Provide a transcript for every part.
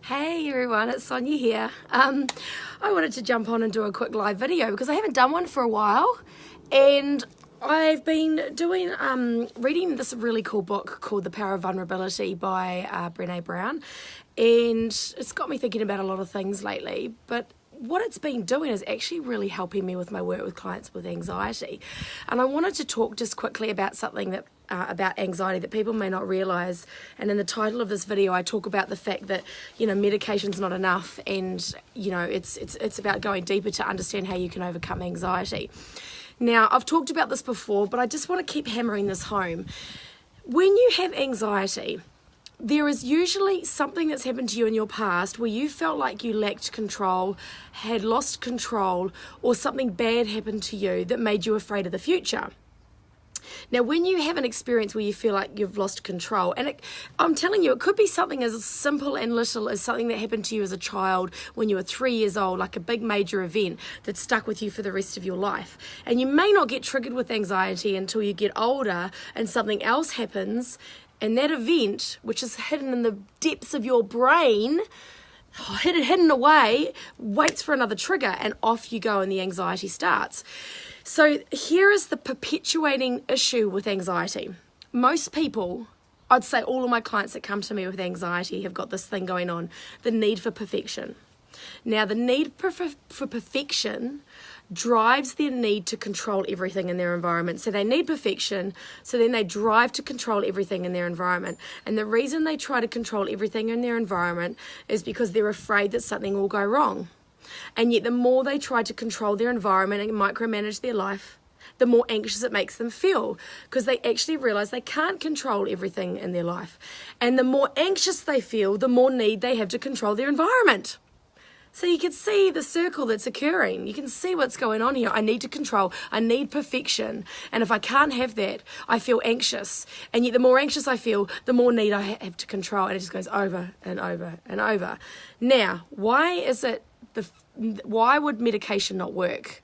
Hey everyone, it's Sonia here. I wanted to jump on and do a quick live video because I haven't done one for a while, and I've been doing reading this really cool book called The Power of Vulnerability by Brené Brown, and it's got me thinking about a lot of things lately, but what it's been doing is actually really helping me with my work with clients with anxiety. And I wanted to talk just quickly about something that about anxiety that people may not realize. And in the title of this video, I talk about the fact that, medication's not enough, and, it's about going deeper to understand how you can overcome anxiety. Now, I've talked about this before, but I just want to keep hammering this home. When you have anxiety, there is usually something that's happened to you in your past where you felt like you lacked control, had lost control, or something bad happened to you that made you afraid of the future. Now, when you have an experience where you feel like you've lost control, and I'm telling you, it could be something as simple and little as something that happened to you as a child when you were 3 years old, like a big major event that stuck with you for the rest of your life. And you may not get triggered with anxiety until you get older and something else happens, and that event, which is hidden in the depths of your brain, hidden away, waits for another trigger, and off you go and the anxiety starts. So here is the perpetuating issue with anxiety. Most people, I'd say all of my clients that come to me with anxiety have got this thing going on, the need for perfection. Now, the need for perfection drives their need to control everything in their environment. So they need perfection, so then they drive to control everything in their environment. And the reason they try to control everything in their environment is because they're afraid that something will go wrong. And yet the more they try to control their environment and micromanage their life, the more anxious it makes them feel, because they actually realize they can't control everything in their life. And the more anxious they feel, the more need they have to control their environment. So you can see the circle that's occurring. You can see what's going on here. I need to control. I need perfection. And if I can't have that, I feel anxious. And yet the more anxious I feel, the more need I have to control. And it just goes over and over and over. Now, why would medication not work?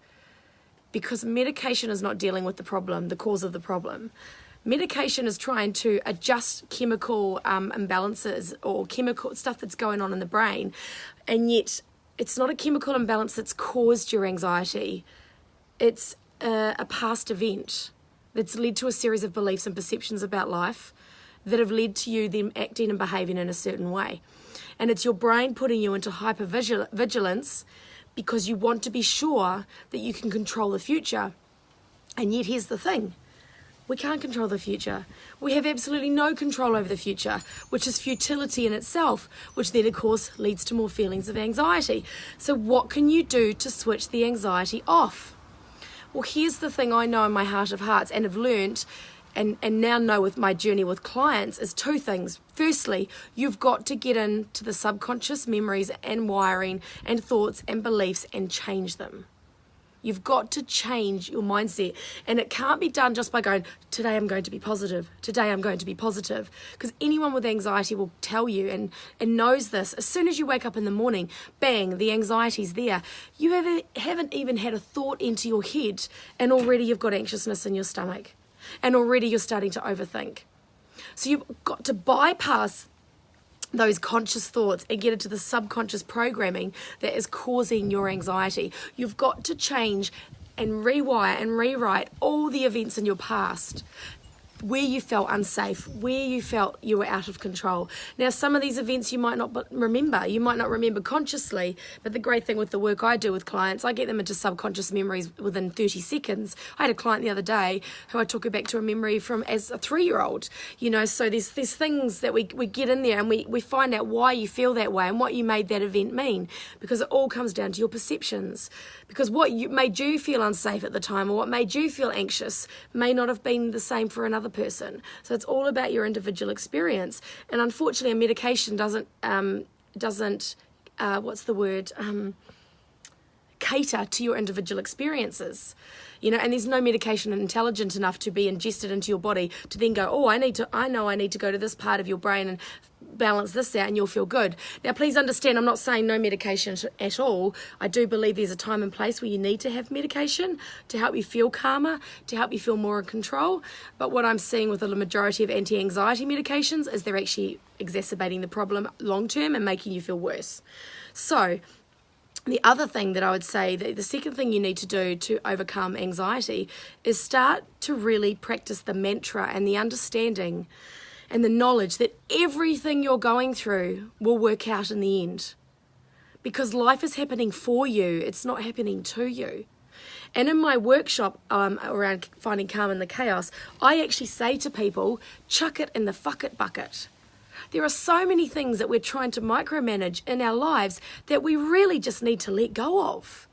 Because medication is not dealing with the problem, the cause of the problem. Medication is trying to adjust chemical imbalances or chemical stuff that's going on in the brain, and yet it's not a chemical imbalance that's caused your anxiety. It's a past event that's led to a series of beliefs and perceptions about life that have led to you then acting and behaving in a certain way. And it's your brain putting you into hypervigilance because you want to be sure that you can control the future. And yet here's the thing. We can't control the future. We have absolutely no control over the future, which is futility in itself, which then, of course, leads to more feelings of anxiety. So what can you do to switch the anxiety off? Well, here's the thing I know in my heart of hearts and have learned and now know with my journey with clients is two things. Firstly, you've got to get into the subconscious memories and wiring and thoughts and beliefs and change them. You've got to change your mindset, and it can't be done just by going, today I'm going to be positive, today I'm going to be positive, because anyone with anxiety will tell you and knows this. As soon as you wake up in the morning, bang, the anxiety's there. You haven't even had a thought into your head, and already you've got anxiousness in your stomach, and already you're starting to overthink. So you've got to bypass those conscious thoughts and get into the subconscious programming that is causing your anxiety. You've got to change and rewire and rewrite all the events in your past where you felt unsafe, where you felt you were out of control. Now, some of these events you might not remember. You might not remember consciously, but the great thing with the work I do with clients, I get them into subconscious memories within 30 seconds. I had a client the other day who I took her back to a memory from as a 3-year-old. So there's things that we get in there, and we find out why you feel that way and what you made that event mean, because it all comes down to your perceptions. Because what made you feel unsafe at the time or what made you feel anxious may not have been the same for another person. So it's all about your individual experience. And unfortunately, a medication doesn't cater to your individual experiences. And there's no medication intelligent enough to be ingested into your body to then go, I know I need to go to this part of your brain and balance this out and you'll feel good. Now, please understand, I'm not saying no medication at all. I do believe there's a time and place where you need to have medication to help you feel calmer, to help you feel more in control. But what I'm seeing with the majority of anti-anxiety medications is they're actually exacerbating the problem long term and making you feel worse. So the other thing that I would say, that the second thing you need to do to overcome anxiety is start to really practice the mantra and the understanding and the knowledge that everything you're going through will work out in the end. Because life is happening for you, it's not happening to you. And in my workshop around finding calm in the chaos, I actually say to people, chuck it in the fuck it bucket. There are so many things that we're trying to micromanage in our lives that we really just need to let go of.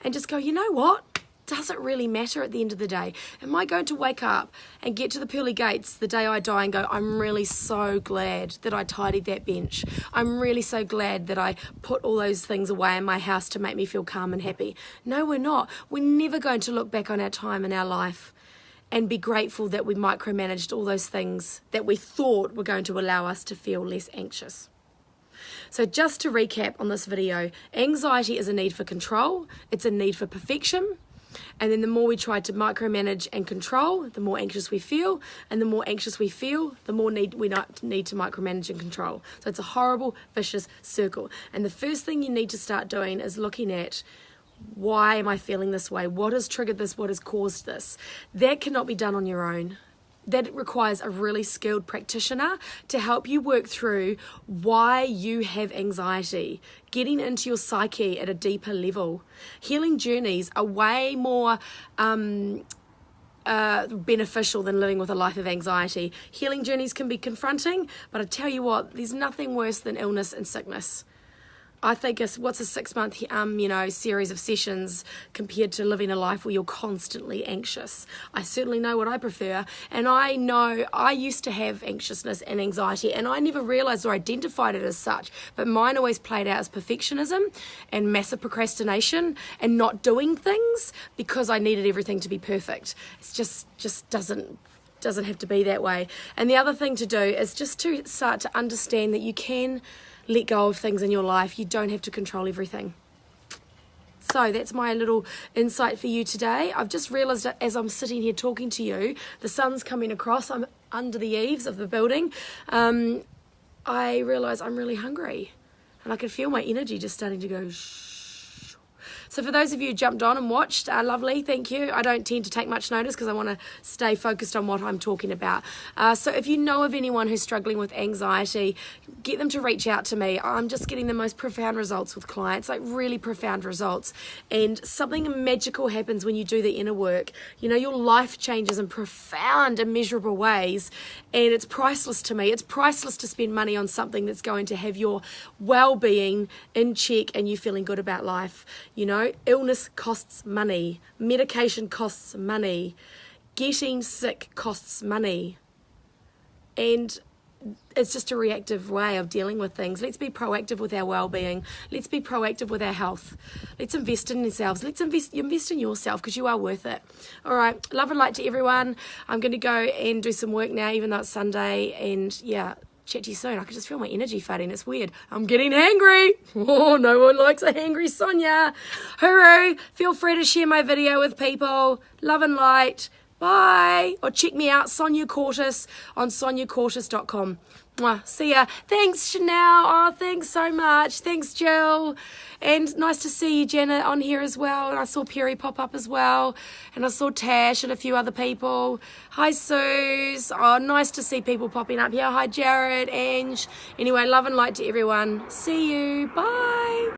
And just go, you know what? Does it really matter at the end of the day? Am I going to wake up and get to the pearly gates the day I die and go, I'm really so glad that I tidied that bench. I'm really so glad that I put all those things away in my house to make me feel calm and happy. No, we're not. We're never going to look back on our time in our life and be grateful that we micromanaged all those things that we thought were going to allow us to feel less anxious. So just to recap on this video, anxiety is a need for control. It's a need for perfection. And then the more we try to micromanage and control, the more anxious we feel. And the more anxious we feel, the more need to micromanage and control. So it's a horrible, vicious circle. And the first thing you need to start doing is looking at, why am I feeling this way? What has triggered this? What has caused this? That cannot be done on your own. That requires a really skilled practitioner to help you work through why you have anxiety, getting into your psyche at a deeper level. Healing journeys are way more beneficial than living with a life of anxiety. Healing journeys can be confronting, but I tell you what, there's nothing worse than illness and sickness. I think what's a 6-month series of sessions compared to living a life where you're constantly anxious. I certainly know what I prefer, and I know I used to have anxiousness and anxiety, and I never realised or identified it as such, but mine always played out as perfectionism and massive procrastination and not doing things because I needed everything to be perfect. It just doesn't have to be that way. And the other thing to do is just to start to understand that you can let go of things in your life. You don't have to control everything. So that's my little insight for you today. I've just realised that as I'm sitting here talking to you, the sun's coming across. I'm under the eaves of the building. I realise I'm really hungry. And I can feel my energy just starting to go shh. So for those of you who jumped on and watched, lovely, thank you. I don't tend to take much notice because I want to stay focused on what I'm talking about. So if you know of anyone who's struggling with anxiety, get them to reach out to me. I'm just getting the most profound results with clients, like really profound results. And something magical happens when you do the inner work. You know, your life changes in profound, immeasurable ways, and it's priceless to me. It's priceless to spend money on something that's going to have your well-being in check and you feeling good about life. You know, illness costs money, medication costs money, getting sick costs money, and it's just a reactive way of dealing with things. Let's be proactive with our well-being. Let's be proactive with our health. Let's invest in ourselves. Let's invest in yourself because you are worth it. All right, love and light to everyone. I'm going to go and do some work now, even though it's Sunday, and yeah, chat to you soon. I can just feel my energy fading. It's weird. I'm getting hangry. Oh, no one likes a hangry Sonia. Hooroo. Feel free to share my video with people. Love and light. Bye. Or check me out, Sonia Cortis, on soniacortis.com. Mwah. See ya. Thanks, Chanel. Oh, thanks so much. Thanks, Jill. And nice to see you, Janet, on here as well. And I saw Perry pop up as well. And I saw Tash and a few other people. Hi, Suze. Oh, nice to see people popping up here. Hi, Jared, Ange. Anyway, love and light to everyone. See you. Bye.